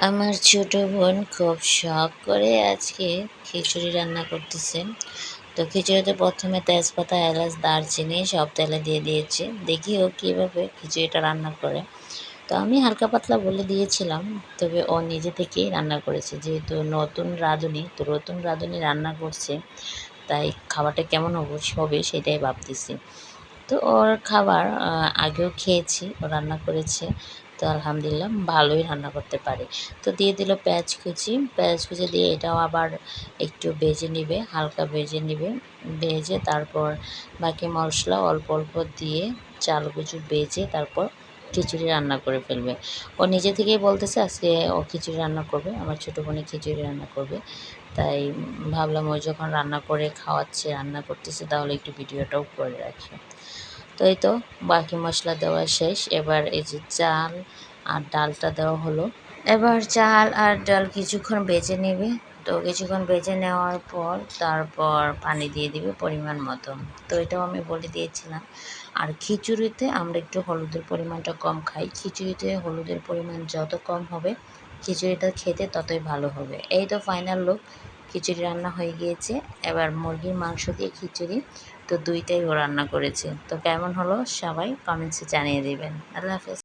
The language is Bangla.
আমার ছোট বোন খুব শখ করে আজকে খিচুড়ি রান্না করতেছে। তো খিচুড়িতে প্রথমে তেজপাতা, এলাচ, দারচিনি সব তেলে দিয়ে দিয়েছে। দেখি ও কীভাবে খিচুড়িটা রান্না করে। তো আমি হালকা পাতলা বলে দিয়েছিলাম, তবে ও নিজে থেকেই রান্না করেছে। যেহেতু নতুন রাঁধুনি, তো নতুন রাঁধুনি রান্না করছে, তাই খাবারটা কেমন হবে সেটাই ভাবতেছি। তো ওর খাবার আগেও খেয়েছি, ও রান্না করেছে। তো আলহামদুলিল্লাহ ভালোই রান্না করতে পারে। তো দিয়ে দিল পেঁয়াজ কুচি, পেঁয়াজ কুচি দিয়ে এটাও আবার একটু ভেজে নিবে, হালকা ভেজে নিবে। ভেজে তারপর বাকি মশলা অল্প অল্প দিয়ে চালগুলো ভেজে তারপর খিচুড়ি রান্না করে ফেলবে। ও নিজে থেকেই বলতেছে আজকে ও খিচুড়ি রান্না করবে, আমার ছোটো বোনে খিচুড়ি রান্না করবে। তাই ভাবলাম ও যখন রান্না করে খাওয়াচ্ছে, রান্না করতেছে, তাহলে একটু ভিডিওটাও করে রাখি। তো এই তো বাকি মশলা দেওয়া শেষ। এবার এই যে চাল আর ডালটা দেওয়া হলো। এবার চাল আর ডাল কিছুক্ষণ ভেজে নেবে। তো কিছুক্ষণ ভেজে নেওয়ার পর তারপর পানি দিয়ে দিবে পরিমাণ মতো। তো এটাও আমি বলে দিয়েছিলাম। আর খিচুড়িতে আমরা একটু হলুদের পরিমাণটা কম খাই। খিচুড়িতে হলুদের পরিমাণ যত কম হবে খিচুড়িটা খেতে ততই ভালো হবে। এই তো ফাইনাল লুক, খিচুড়ি রান্না হয়ে গিয়েছে। এবার মুরগির মাংস দিয়ে খিচুড়ি, তো দুইটাই ও রান্না করেছে। তো কেমন হলো সবাই কমেন্টসে জানিয়ে দেবেন। আল্লাহ হাফেজ।